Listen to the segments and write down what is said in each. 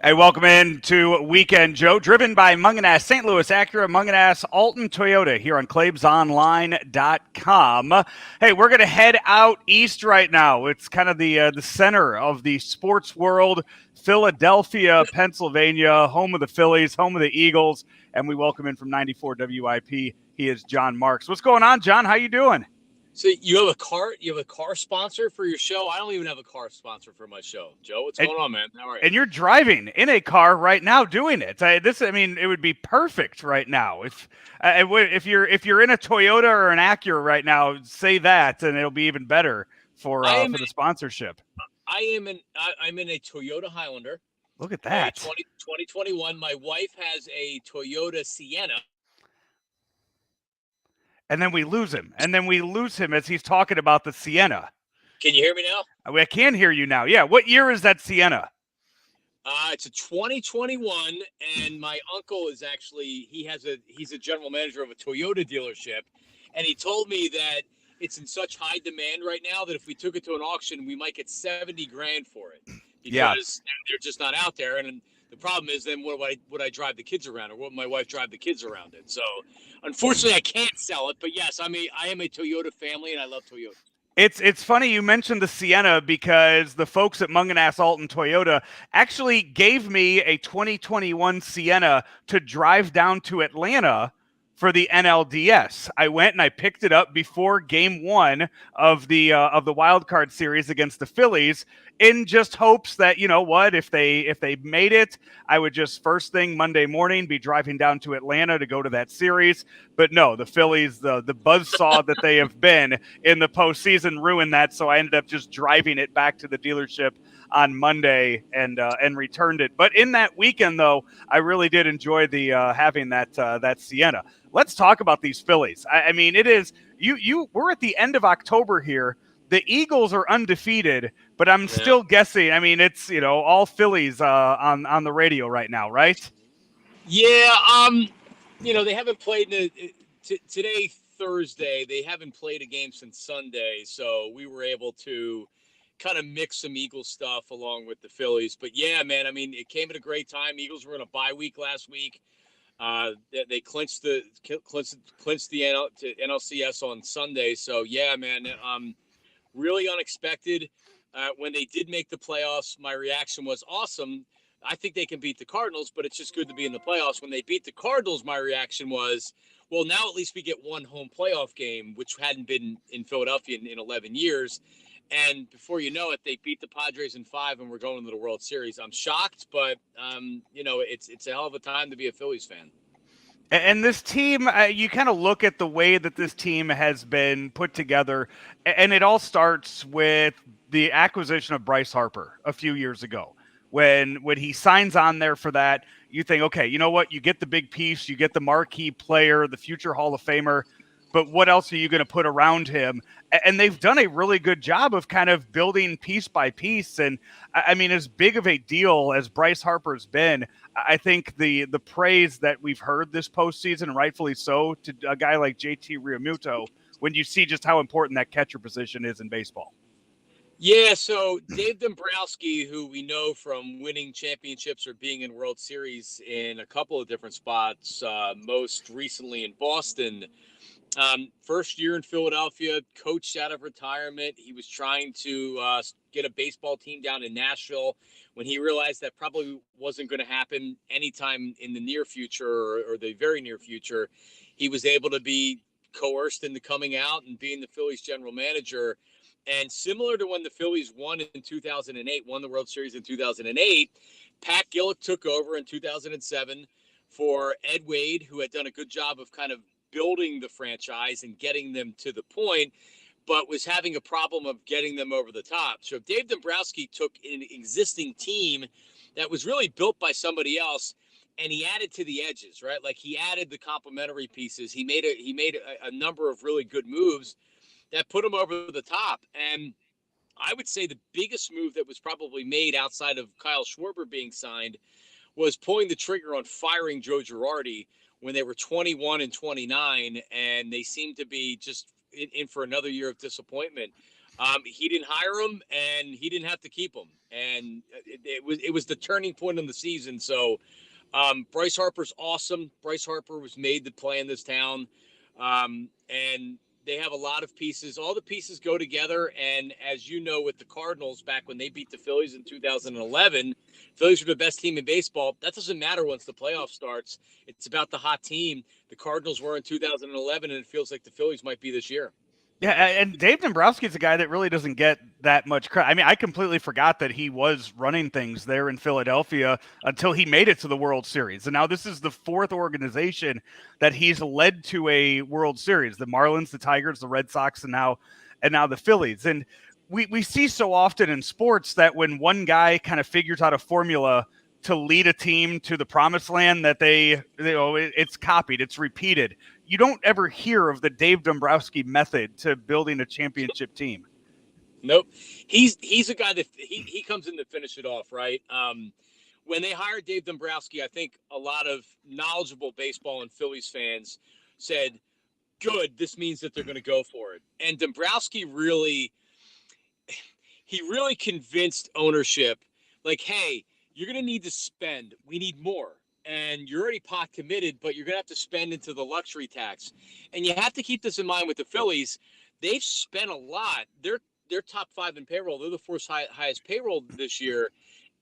Hey, welcome in to Weekend Joe, driven by Mungenast St. Louis Acura, Mungenast Alton Toyota here on ClaibsOnline.com. Hey, we're going to head out east right now. It's kind of the center of the sports world, Philadelphia, Pennsylvania, home of the Phillies, home of the Eagles, and we welcome in from 94 WIP. He is John Marks. What's going on, John? How you doing? So you have a car sponsor for your show? I don't even have a car sponsor for my show. Joe, what's going on, man? How are you? And you're driving in a car right now doing it. It would be perfect right now. If you're in a Toyota or an Acura right now, say that, and it'll be even better for the sponsorship. I'm in a Toyota Highlander. Look at that. 2021. My wife has a Toyota Sienna. And then we lose him. As he's talking about the Sienna. Can you hear me now? I can hear you now. Yeah. What year is that Sienna? It's a 2021, and my uncle is he's a general manager of a Toyota dealership, and he told me that it's in such high demand right now that if we took it to an auction, we might get $70,000 for it because they're just not out there. And the problem is then would I drive the kids around, or would my wife drive the kids around it? So unfortunately, I can't sell it. But yes, I am a Toyota family, and I love Toyota. It's funny you mentioned the Sienna because the folks at Mungenast Alton Toyota actually gave me a 2021 Sienna to drive down to Atlanta for the NLDS. I went and I picked it up before Game 1 of the wild card series against the Phillies, in just hopes that, you know what, if they made it, I would just first thing Monday morning be driving down to Atlanta to go to that series. But no, the Phillies, the buzzsaw that they have been in the postseason ruined that. So I ended up just driving it back to the dealership on Monday and returned it. But in that weekend, though, I really did enjoy the having that Sienna. Let's talk about these Phillies. I mean, it is we're at the end of October here. The Eagles are undefeated, but I'm still guessing. I mean, it's all Phillies on the radio right now, right? Yeah. They haven't played today, Thursday. They haven't played a game since Sunday, so we were able to kind of mix some Eagles stuff along with the Phillies. But yeah, man, I mean, it came at a great time. Eagles were in a bye week last week. They clinched the NLCS on Sunday. So yeah, man, really unexpected. When they did make the playoffs, my reaction was awesome. I think they can beat the Cardinals, but it's just good to be in the playoffs. When they beat the Cardinals, my reaction was, well, now at least we get one home playoff game, which hadn't been in Philadelphia in 11 years. And before you know it, they beat the Padres in 5, and we're going to the World Series. I'm shocked, but it's a hell of a time to be a Phillies fan. And this team, you kind of look at the way that this team has been put together, and it all starts with the acquisition of Bryce Harper a few years ago. When he signs on there for that, you think, okay, you know what? You get the big piece, you get the marquee player, the future Hall of Famer, but what else are you going to put around him? And they've done a really good job of kind of building piece by piece. And I mean, as big of a deal as Bryce Harper's been, I think the praise that we've heard this postseason, rightfully so, to a guy like JT Realmuto, when you see just how important that catcher position is in baseball. Yeah, so Dave Dombrowski, who we know from winning championships or being in World Series in a couple of different spots, most recently in Boston. First year in Philadelphia, coached out of retirement. He was trying to get a baseball team down in Nashville when he realized that probably wasn't going to happen anytime in the near future or the very near future. He was able to be coerced into coming out and being the Phillies general manager. And similar to when the Phillies won in 2008, won the World Series in 2008, Pat Gillick took over in 2007 for Ed Wade, who had done a good job of kind of building the franchise and getting them to the point, but was having a problem of getting them over the top. So Dave Dombrowski took an existing team that was really built by somebody else, and he added to the edges, right? Like he added the complementary pieces. He made a number of really good moves that put him over the top. And I would say the biggest move that was probably made outside of Kyle Schwarber being signed was pulling the trigger on firing Joe Girardi when they were 21 and 29, and they seemed to be just in for another year of disappointment. He didn't hire him, and he didn't have to keep him. and it was the turning point in the season. So Bryce Harper's awesome. Bryce Harper was made to play in this town, and they have a lot of pieces. All the pieces go together, and as you know, with the Cardinals back when they beat the Phillies in 2011, Phillies were the best team in baseball. That doesn't matter once the playoff starts. It's about the hot team. The Cardinals were in 2011, and it feels like the Phillies might be this year. Yeah, and Dave Dombrowski is a guy that really doesn't get that much credit. I mean, I completely forgot that he was running things there in Philadelphia until he made it to the World Series. And now this is the fourth organization that he's led to a World Series: the Marlins, the Tigers, the Red Sox, and now the Phillies. And we see so often in sports that when one guy kind of figures out a formula to lead a team to the promised land, that it's copied, it's repeated. You don't ever hear of the Dave Dombrowski method to building a championship team. Nope. He's a guy that he comes in to finish it off, right? When they hired Dave Dombrowski, I think a lot of knowledgeable baseball and Phillies fans said, good, this means that they're going to go for it. And Dombrowski really convinced ownership, like, hey, you're going to need to spend. We need more. And you're already pot committed, but you're going to have to spend into the luxury tax. And you have to keep this in mind with the Phillies. They've spent a lot. They're top 5 in payroll. They're the fourth highest payroll this year.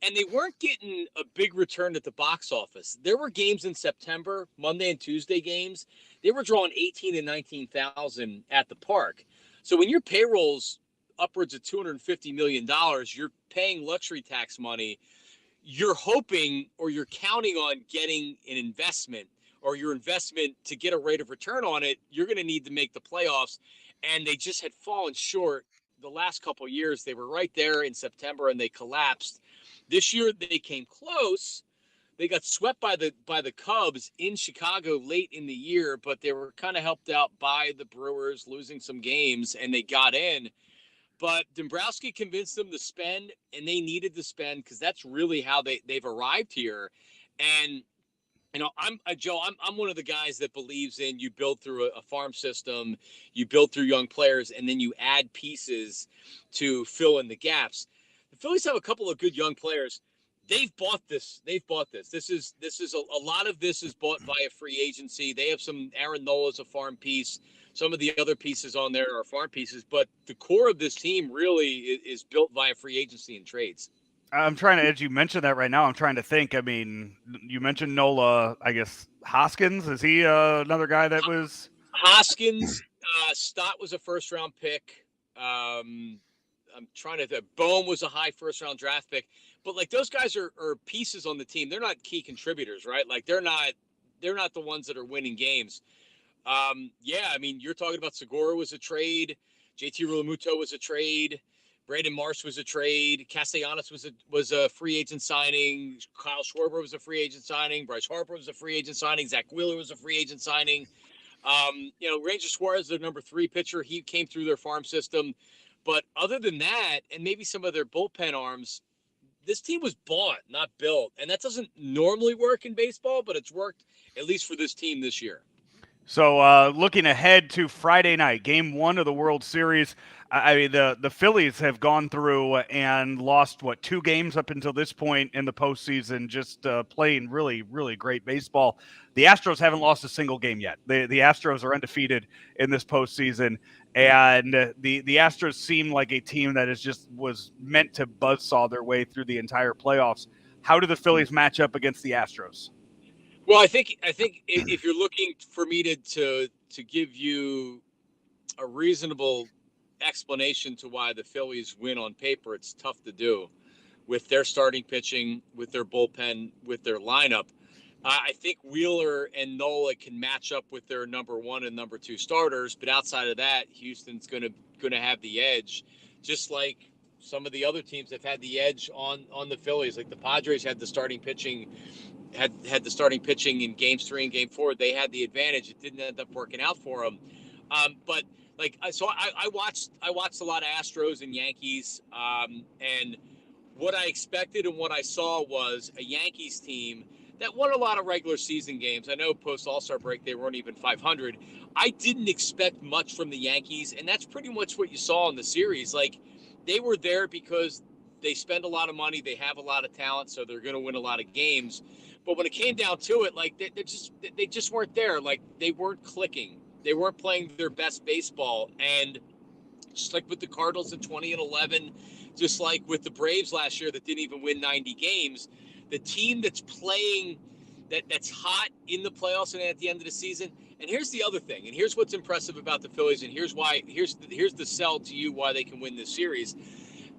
And they weren't getting a big return at the box office. There were games in September, Monday and Tuesday games. They were drawing 18 and 19,000 at the park. So when your payroll's upwards of $250 million, you're paying luxury tax money. You're hoping or you're counting on getting an investment, or your investment to get a rate of return on it. You're going to need to make the playoffs. And they just had fallen short the last couple of years. They were right there in September and they collapsed. This year they came close. They got swept by the Cubs in Chicago late in the year, but they were kind of helped out by the Brewers losing some games, and they got in. But Dombrowski convinced them to spend, and they needed to spend because that's really how they've arrived here. And I'm Joe. I'm one of the guys that believes in you build through a farm system, you build through young players, and then you add pieces to fill in the gaps. The Phillies have a couple of good young players. They've bought this. This is a lot of this is bought via free agency. They have some Aaron Nola's a farm piece. Some of the other pieces on there are farm pieces, but the core of this team really is built via free agency and trades. I'm trying to, as you mentioned that right now, I'm trying to think. I mean, you mentioned Nola. I guess Hoskins, is he another guy that was? Hoskins, Stott was a first-round pick. I'm trying to think. Bohm was a high first-round draft pick. But, like, those guys are pieces on the team. They're not key contributors, right? Like, they're not the ones that are winning games. Yeah, I mean, you're talking about Segura was a trade. JT Realmuto was a trade. Brandon Marsh was a trade. Castellanos was a free agent signing. Kyle Schwarber was a free agent signing. Bryce Harper was a free agent signing. Zach Wheeler was a free agent signing. Ranger Suarez, their number 3 pitcher, he came through their farm system. But other than that, and maybe some of their bullpen arms, this team was bought, not built. And that doesn't normally work in baseball, but it's worked at least for this team this year. So looking ahead to Friday night, Game 1 of the World Series, I mean, the Phillies have gone through and lost, 2 games up until this point in the postseason, just playing really, really great baseball. The Astros haven't lost a single game yet. The Astros are undefeated in this postseason, and the Astros seem like a team that was meant to buzzsaw their way through the entire playoffs. How do the Phillies match up against the Astros? Well, I think if you're looking for me to give you a reasonable explanation to why the Phillies win on paper, it's tough to do with their starting pitching, with their bullpen, with their lineup. I think Wheeler and Nola can match up with their number 1 and number 2 starters, but outside of that, Houston's going to have the edge, just like some of the other teams have had the edge on the Phillies. Like the Padres had the starting pitching. Had the starting pitching in games 3 and game 4. They had the advantage. It didn't end up working out for them. But like, so I watched a lot of Astros and Yankees. And what I expected and what I saw was a Yankees team that won a lot of regular season games. I know post All-Star break, they weren't even 500. I didn't expect much from the Yankees. And that's pretty much what you saw in the series. Like, they were there because they spend a lot of money. They have a lot of talent, so they're going to win a lot of games. But when it came down to it, like they just weren't there. Like they weren't clicking. They weren't playing their best baseball. And just like with the Cardinals in 2011, just like with the Braves last year that didn't even win 90 games, the team that's playing that's hot in the playoffs and at the end of the season. And here's the other thing, and here's what's impressive about the Phillies, and here's the sell to you why they can win this series.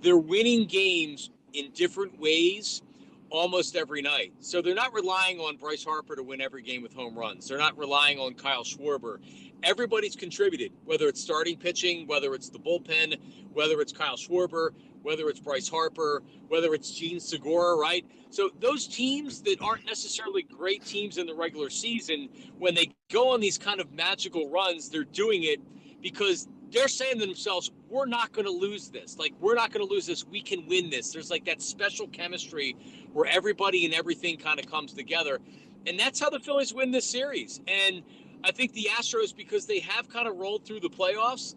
They're winning games in different ways almost every night. So they're not relying on Bryce Harper to win every game with home runs. They're not relying on Kyle Schwarber. Everybody's contributed, whether it's starting pitching, whether it's the bullpen, whether it's Kyle Schwarber, whether it's Bryce Harper, whether it's Gene Segura, right? So those teams that aren't necessarily great teams in the regular season, when they go on these kind of magical runs, they're doing it because they're saying to themselves, we're not going to lose this. Like, we're not going to lose this. We can win this. There's like that special chemistry where everybody and everything kind of comes together. And that's how the Phillies win this series. And I think the Astros, because they have kind of rolled through the playoffs,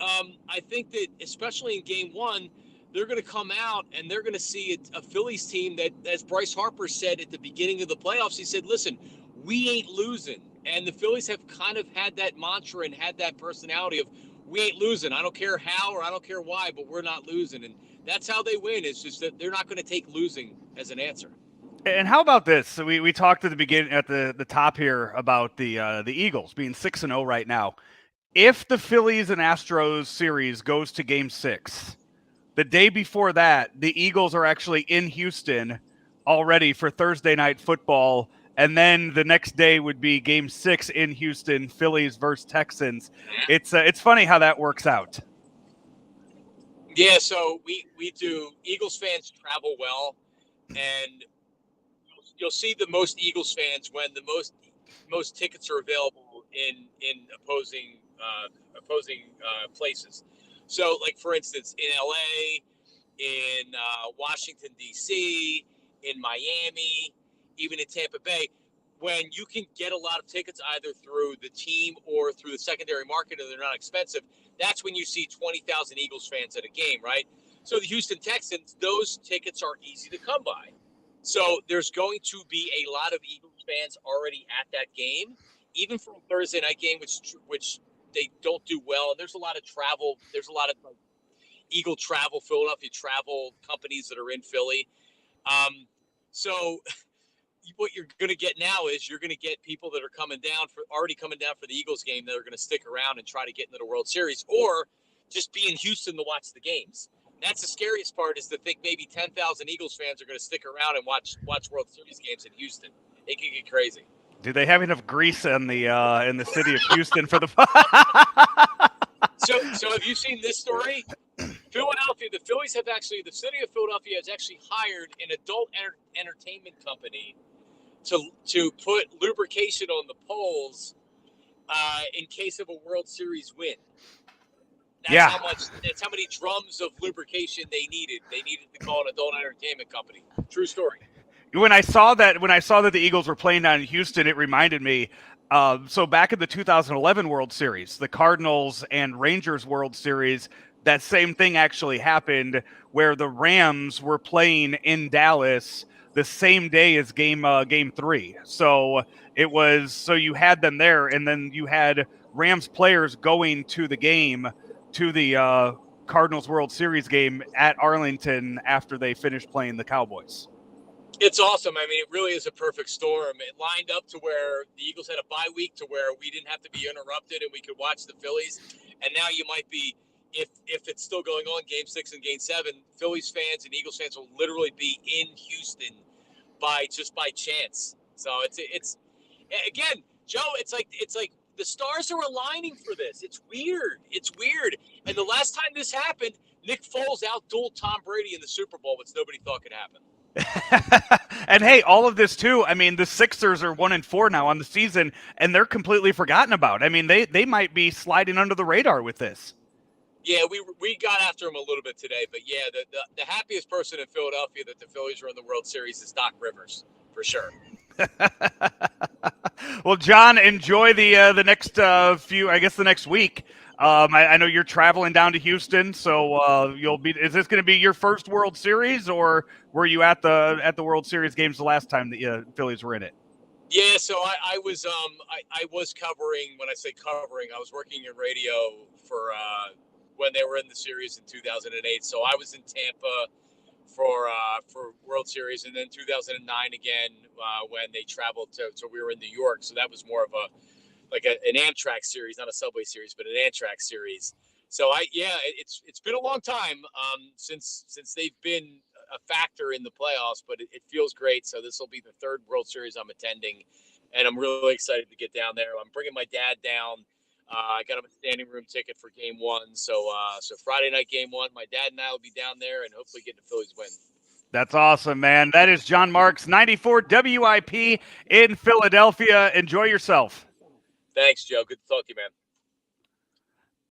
I think that especially in game one, they're going to come out and they're going to see a Phillies team that, as Bryce Harper said at the beginning of the playoffs, he said, listen, we ain't losing. And the Phillies have kind of had that mantra and had that personality of, we ain't losing. I don't care how or I don't care why, but we're not losing. And that's how they win. It's just that they're not going to take losing as an answer. And how about this? So we talked at the beginning, at the top here, about the Eagles being 6-0 right now. If the Phillies and Astros series goes to Game 6, the day before that, the Eagles are actually in Houston already for Thursday Night Football, and then the next day would be Game 6 in Houston, Phillies versus Texans. It's funny how that works out. Yeah, so we do. Eagles fans travel well, and you'll see the most Eagles fans when the most tickets are available in opposing places. So, like for instance, in LA, in Washington D.C., in Miami, even in Tampa Bay, when you can get a lot of tickets either through the team or through the secondary market and they're not expensive, that's when you see 20,000 Eagles fans at a game, right? So the Houston Texans, those tickets are easy to come by. So there's going to be a lot of Eagles fans already at that game, even for a Thursday night game, which they don't do well. And there's a lot of travel. There's a lot of Eagle travel, Philadelphia travel companies that are in Philly. So what you're going to get now is you're going to get people that are already coming down for the Eagles game that are going to stick around and try to get into the World Series, or just be in Houston to watch the games. That's the scariest part, is to think maybe 10,000 Eagles fans are going to stick around and watch World Series games in Houston. It can get crazy. Do they have enough grease in the city of Houston for the? So have you seen this story? Philadelphia, the city of Philadelphia has actually hired an adult entertainment company to put lubrication on the poles in case of a World Series win. That's how many drums of lubrication they needed. They needed to call an adult entertainment company. True story. When I saw that the Eagles were playing down in Houston, it reminded me. So back in the 2011 World Series, the Cardinals and Rangers World Series, that same thing actually happened, where the Rams were playing in Dallas the same day as game 3. So you had them there, and then you had Rams players going to the game, to the Cardinals World Series game at Arlington after they finished playing the Cowboys. It's awesome. I mean, it really is a perfect storm. It lined up to where the Eagles had a bye week to where we didn't have to be interrupted and we could watch the Phillies. And now you might be, if it's still going on, Game 6 and Game 7, Phillies fans and Eagles fans will literally be in Houston by chance. So it's again, Joe, it's like the stars are aligning for this. It's weird. And the last time this happened, Nick Foles outdueled Tom Brady in the Super Bowl, which nobody thought could happen. And hey, all of this too, I mean, the Sixers are 1-4 now on the season, and they're completely forgotten about. I mean, they might be sliding under the radar with this. Yeah, we got after him a little bit today, but yeah, the happiest person in Philadelphia that the Phillies are in the World Series is Doc Rivers, for sure. Well, John, enjoy the next the next week. I know you're traveling down to Houston, so you'll be. Is this going to be your first World Series, or were you at the World Series games the last time the Phillies were in it? Yeah, so I was I was covering. When I say covering, I was working in radio for when they were in the series in 2008. So I was in Tampa for World Series, and then 2009 again when they traveled to. So we were in New York. So that was more of an Amtrak series, not a Subway series, but an Amtrak series. So it's been a long time since they've been a factor in the playoffs, but it feels great. So this will be the third World Series I'm attending, and I'm really excited to get down there. I'm bringing my dad down. I got him a standing room ticket for Game 1. So Friday night Game 1, my dad and I will be down there, and hopefully get the Phillies win. That's awesome, man. That is John Marks, 94 WIP in Philadelphia. Enjoy yourself. Thanks, Joe. Good to talk to you, man.